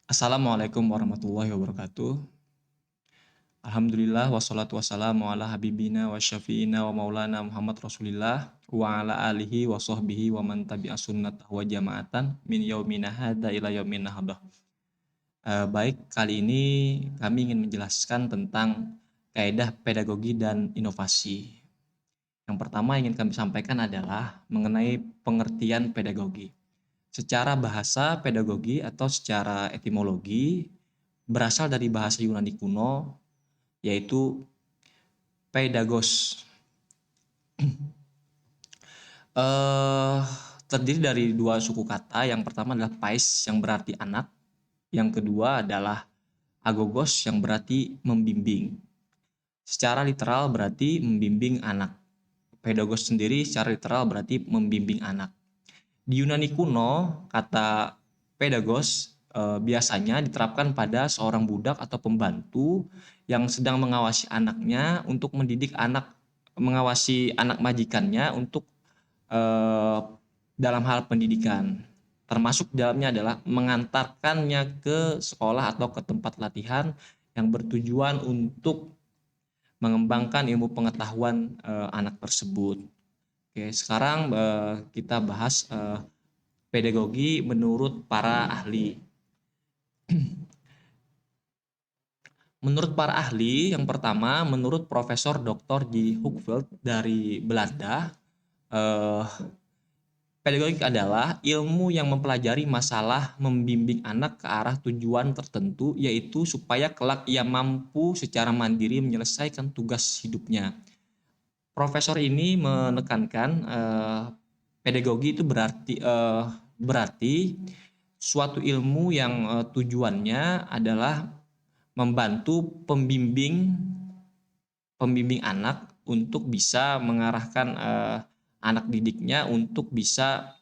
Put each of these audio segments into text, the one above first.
Assalamualaikum warahmatullahi wabarakatuh. Alhamdulillah wassalatu wassalamu ala habibina wa syafi'ina wa maulana Muhammad Rasulillah wa ala alihi wa sahbihi wa man tabi'a sunnatahu wa jama'atan min yaumina hadza ila yaumin nahdah. Baik, kali ini kami ingin menjelaskan tentang kaidah pedagogi dan inovasi. Yang pertama yang ingin kami sampaikan adalah mengenai pengertian pedagogi. Secara bahasa pedagogi atau secara etimologi berasal dari bahasa Yunani kuno yaitu pedagos. eh Terdiri dari dua suku kata. Yang pertama adalah pais yang berarti anak, yang kedua adalah agogos yang berarti membimbing. Secara literal berarti membimbing anak. Pedagogos sendiri secara literal berarti membimbing anak. Di Yunani kuno, kata pedagogos biasanya diterapkan pada seorang budak atau pembantu yang sedang mengawasi anaknya untuk mendidik anak, mengawasi anak majikannya untuk dalam hal pendidikan. Termasuk dalamnya adalah mengantarkannya ke sekolah atau ke tempat latihan yang bertujuan untuk mengembangkan ilmu pengetahuan anak tersebut. Oke, sekarang kita bahas pedagogi menurut para ahli. Menurut para ahli, yang pertama menurut Profesor Dr. J. Hoekveld dari Belanda, eh, pedagogik adalah ilmu yang mempelajari masalah membimbing anak ke arah tujuan tertentu, yaitu supaya kelak ia mampu secara mandiri menyelesaikan tugas hidupnya. Profesor ini menekankan pedagogi itu berarti suatu ilmu yang tujuannya adalah membantu pembimbing anak untuk bisa mengarahkan anak didiknya untuk bisa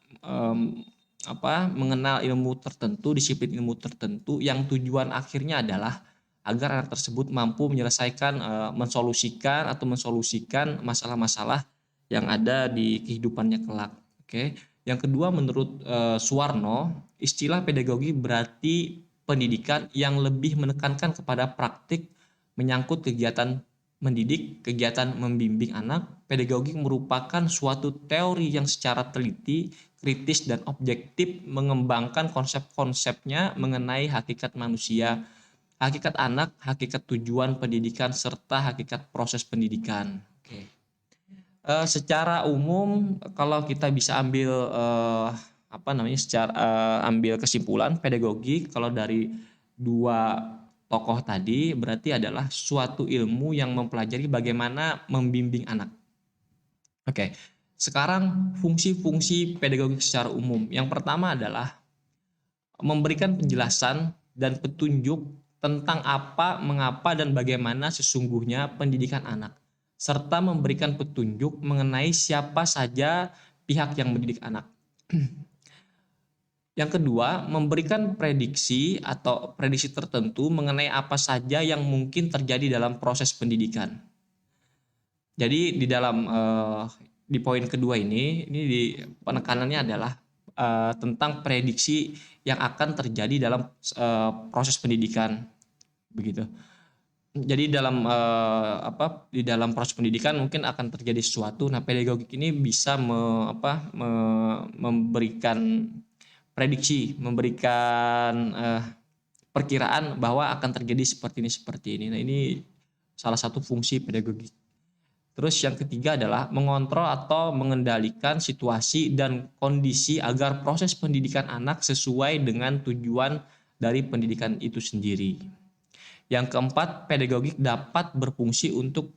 mengenal ilmu tertentu, disiplin ilmu tertentu yang tujuan akhirnya adalah agar anak tersebut mampu menyelesaikan, mensolusikan masalah-masalah yang ada di kehidupannya kelak. Oke. Yang kedua, menurut Suwarno, istilah pedagogi berarti pendidikan yang lebih menekankan kepada praktik menyangkut kegiatan mendidik, kegiatan membimbing anak. Pedagogi merupakan suatu teori yang secara teliti, kritis, dan objektif mengembangkan konsep-konsepnya mengenai hakikat manusia, hakikat anak, hakikat tujuan pendidikan, serta hakikat proses pendidikan. Oke. Secara umum, kalau kita bisa ambil ambil kesimpulan pedagogi kalau dari dua tokoh tadi berarti adalah suatu ilmu yang mempelajari bagaimana membimbing anak. Oke. Sekarang fungsi-fungsi pedagogik secara umum. Yang pertama adalah memberikan penjelasan dan petunjuk tentang apa, mengapa, dan bagaimana sesungguhnya pendidikan anak, serta memberikan petunjuk mengenai siapa saja pihak yang mendidik anak. Yang kedua, memberikan prediksi atau prediksi tertentu mengenai apa saja yang mungkin terjadi dalam proses pendidikan. Jadi di poin kedua ini di penekanannya adalah tentang prediksi yang akan terjadi dalam proses pendidikan, begitu. Jadi di dalam proses pendidikan mungkin akan terjadi sesuatu. Nah, pedagogik ini bisa memberikan prediksi, memberikan perkiraan bahwa akan terjadi seperti ini. Nah, ini salah satu fungsi pedagogik. Terus yang ketiga adalah mengontrol atau mengendalikan situasi dan kondisi agar proses pendidikan anak sesuai dengan tujuan dari pendidikan itu sendiri. Yang keempat, pedagogik dapat berfungsi untuk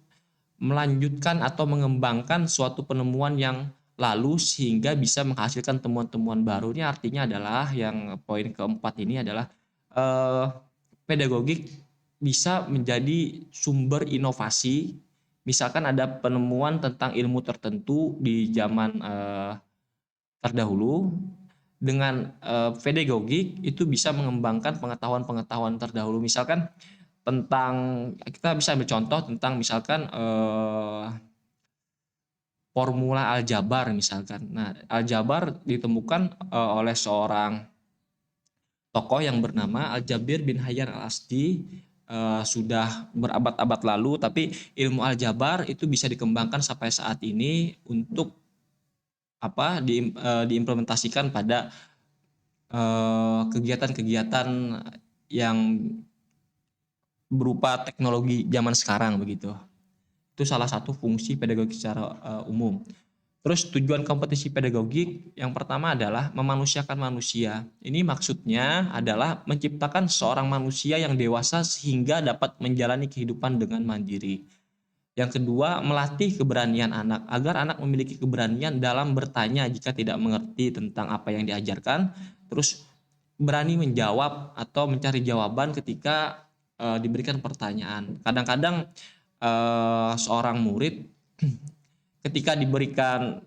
melanjutkan atau mengembangkan suatu penemuan yang lalu sehingga bisa menghasilkan temuan-temuan baru. Ini artinya adalah yang poin keempat ini adalah pedagogik bisa menjadi sumber inovasi. Misalkan ada penemuan tentang ilmu tertentu di zaman terdahulu, dengan pedagogik itu bisa mengembangkan pengetahuan-pengetahuan terdahulu. Misalkan tentang, kita bisa ambil contoh tentang misalkan formula aljabar misalkan. Nah, aljabar ditemukan oleh seorang tokoh yang bernama Al-Jabir bin Hayyan Al-Asdi. Sudah berabad-abad lalu, tapi ilmu aljabar itu bisa dikembangkan sampai saat ini untuk diimplementasikan pada kegiatan-kegiatan yang berupa teknologi zaman sekarang begitu. Itu salah satu fungsi pedagogi secara umum. Terus tujuan kompetisi pedagogik yang pertama adalah memanusiakan manusia. Ini maksudnya adalah menciptakan seorang manusia yang dewasa sehingga dapat menjalani kehidupan dengan mandiri. Yang kedua, melatih keberanian anak agar anak memiliki keberanian dalam bertanya jika tidak mengerti tentang apa yang diajarkan. Terus berani menjawab atau mencari jawaban ketika diberikan pertanyaan. Kadang-kadang seorang murid ketika diberikan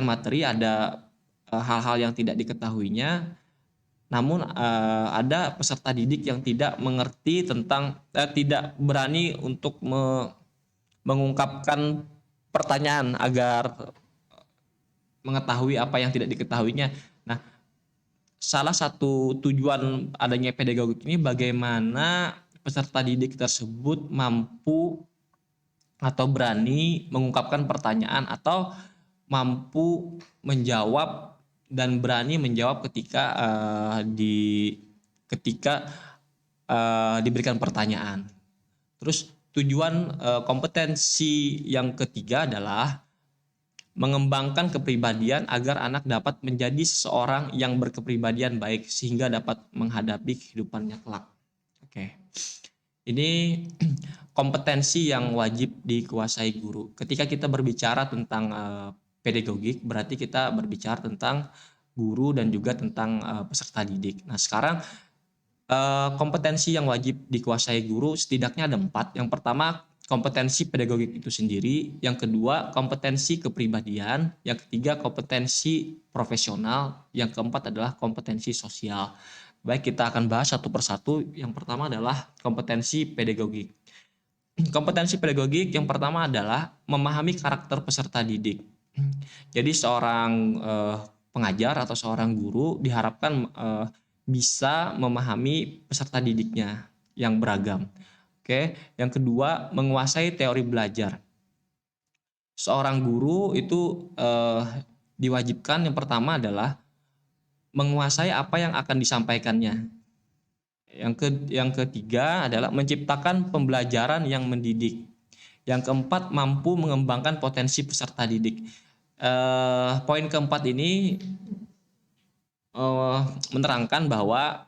materi ada hal-hal yang tidak diketahuinya, namun ada peserta didik yang tidak mengerti tentang tidak berani untuk mengungkapkan pertanyaan agar mengetahui apa yang tidak diketahuinya. Nah, salah satu tujuan adanya pedagogik ini bagaimana peserta didik tersebut mampu atau berani mengungkapkan pertanyaan atau mampu menjawab dan berani menjawab ketika diberikan pertanyaan. Terus tujuan kompetensi yang ketiga adalah mengembangkan kepribadian agar anak dapat menjadi seseorang yang berkepribadian baik sehingga dapat menghadapi kehidupannya kelak. Oke. Ini kompetensi yang wajib dikuasai guru. Ketika kita berbicara tentang pedagogik, berarti kita berbicara tentang guru dan juga tentang peserta didik. Nah, sekarang kompetensi yang wajib dikuasai guru setidaknya ada 4. Yang pertama, kompetensi pedagogik itu sendiri. Yang kedua, kompetensi kepribadian. Yang ketiga, kompetensi profesional. Yang keempat adalah kompetensi sosial. Baik, kita akan bahas satu persatu. Yang pertama adalah kompetensi pedagogik. Kompetensi pedagogik yang pertama adalah memahami karakter peserta didik. Jadi seorang pengajar atau seorang guru diharapkan bisa memahami peserta didiknya yang beragam. Oke, yang kedua, menguasai teori belajar. Seorang guru itu diwajibkan yang pertama adalah menguasai apa yang akan disampaikannya. Yang ketiga adalah menciptakan pembelajaran yang mendidik. Yang keempat, mampu mengembangkan potensi peserta didik. Poin keempat ini menerangkan bahwa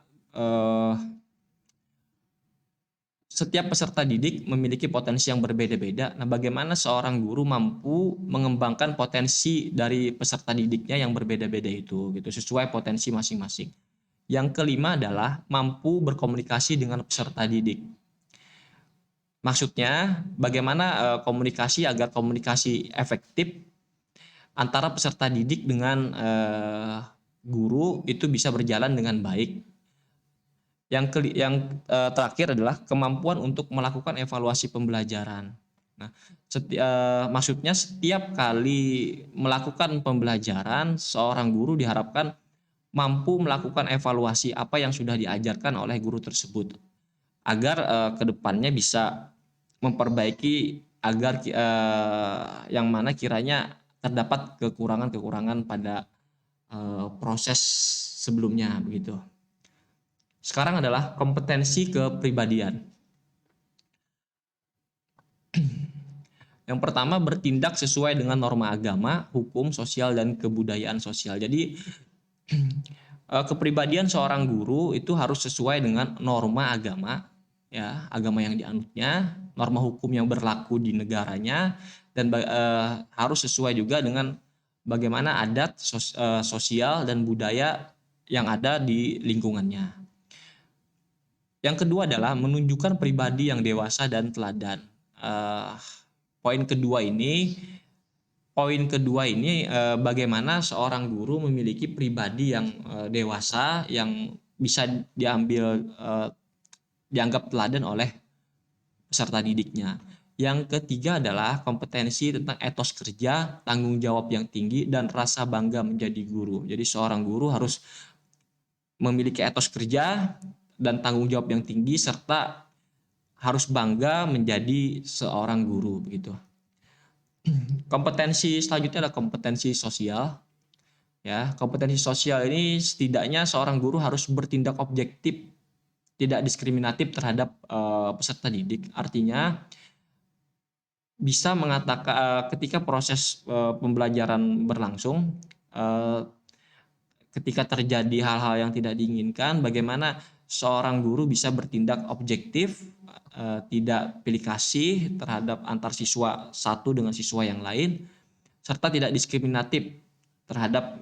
setiap peserta didik memiliki potensi yang berbeda-beda. Nah, bagaimana seorang guru mampu mengembangkan potensi dari peserta didiknya yang berbeda-beda itu, gitu, sesuai potensi masing-masing. Yang kelima adalah mampu berkomunikasi dengan peserta didik. Maksudnya, bagaimana komunikasi agar komunikasi efektif antara peserta didik dengan guru itu bisa berjalan dengan baik. Yang terakhir adalah kemampuan untuk melakukan evaluasi pembelajaran. Nah, maksudnya setiap kali melakukan pembelajaran, seorang guru diharapkan mampu melakukan evaluasi apa yang sudah diajarkan oleh guru tersebut agar kedepannya bisa memperbaiki agar yang mana kiranya terdapat kekurangan-kekurangan pada proses sebelumnya begitu. Sekarang adalah kompetensi kepribadian. Yang pertama, bertindak sesuai dengan norma agama, hukum, sosial, dan kebudayaan sosial. Jadi kepribadian seorang guru itu harus sesuai dengan norma agama, ya, agama yang dianutnya, norma hukum yang berlaku di negaranya, dan harus sesuai juga dengan bagaimana adat sosial dan budaya yang ada di lingkungannya. Yang kedua adalah menunjukkan pribadi yang dewasa dan teladan. Poin kedua ini bagaimana seorang guru memiliki pribadi yang dewasa yang bisa dianggap teladan oleh peserta didiknya. Yang ketiga adalah kompetensi tentang etos kerja, tanggung jawab yang tinggi, dan rasa bangga menjadi guru. Jadi seorang guru harus memiliki etos kerja dan tanggung jawab yang tinggi, serta harus bangga menjadi seorang guru begitu. Kompetensi selanjutnya adalah kompetensi sosial. Ya, kompetensi sosial ini setidaknya seorang guru harus bertindak objektif, tidak diskriminatif terhadap peserta didik. Artinya bisa mengatakan ketika proses pembelajaran berlangsung, ketika terjadi hal-hal yang tidak diinginkan, bagaimana seorang guru bisa bertindak objektif, tidak pilih kasih terhadap antar siswa satu dengan siswa yang lain, serta tidak diskriminatif terhadap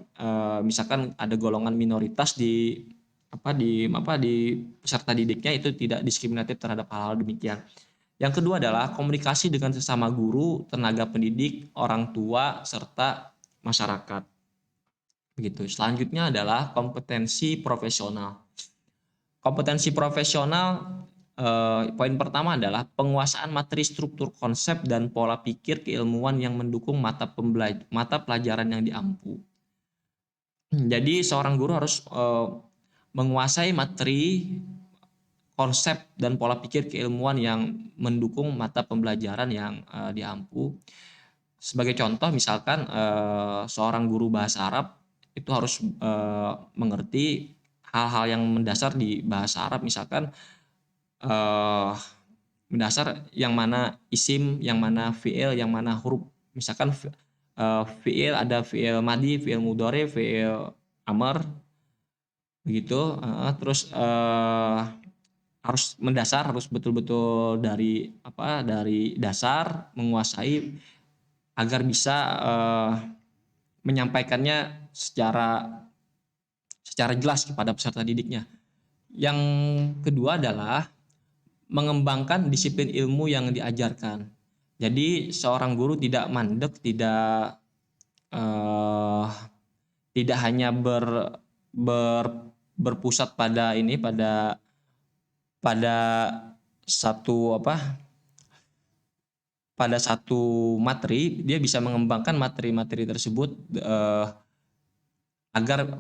misalkan ada golongan minoritas di peserta didiknya, itu tidak diskriminatif terhadap hal-hal demikian. Yang kedua adalah komunikasi dengan sesama guru, tenaga pendidik, orang tua, serta masyarakat. Begitu. Selanjutnya adalah kompetensi profesional. Kompetensi profesional, poin pertama adalah penguasaan materi, struktur, konsep, dan pola pikir keilmuan yang mendukung mata pelajaran yang diampu. Jadi seorang guru harus menguasai materi, konsep, dan pola pikir keilmuan yang mendukung mata pembelajaran yang diampu. Sebagai contoh, misalkan seorang guru bahasa Arab itu harus mengerti hal-hal yang mendasar di bahasa Arab, misalkan mendasar yang mana isim, yang mana fi'il, yang mana huruf. Misalkan fi'il ada fi'il madi, fi'il mudhari, fi'il amr, begitu. Terus harus mendasar, harus betul-betul dari dasar menguasai agar bisa menyampaikannya secara jelas kepada peserta didiknya. Yang kedua adalah mengembangkan disiplin ilmu yang diajarkan. Jadi seorang guru tidak mandek, tidak hanya berpusat pada satu materi. Dia bisa mengembangkan materi-materi tersebut agar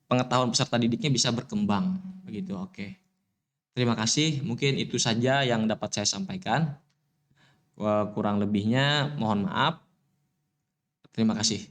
pengetahuan peserta didiknya bisa berkembang begitu. Oke. Terima kasih. Mungkin itu saja yang dapat saya sampaikan. Kurang lebihnya mohon maaf. Terima kasih.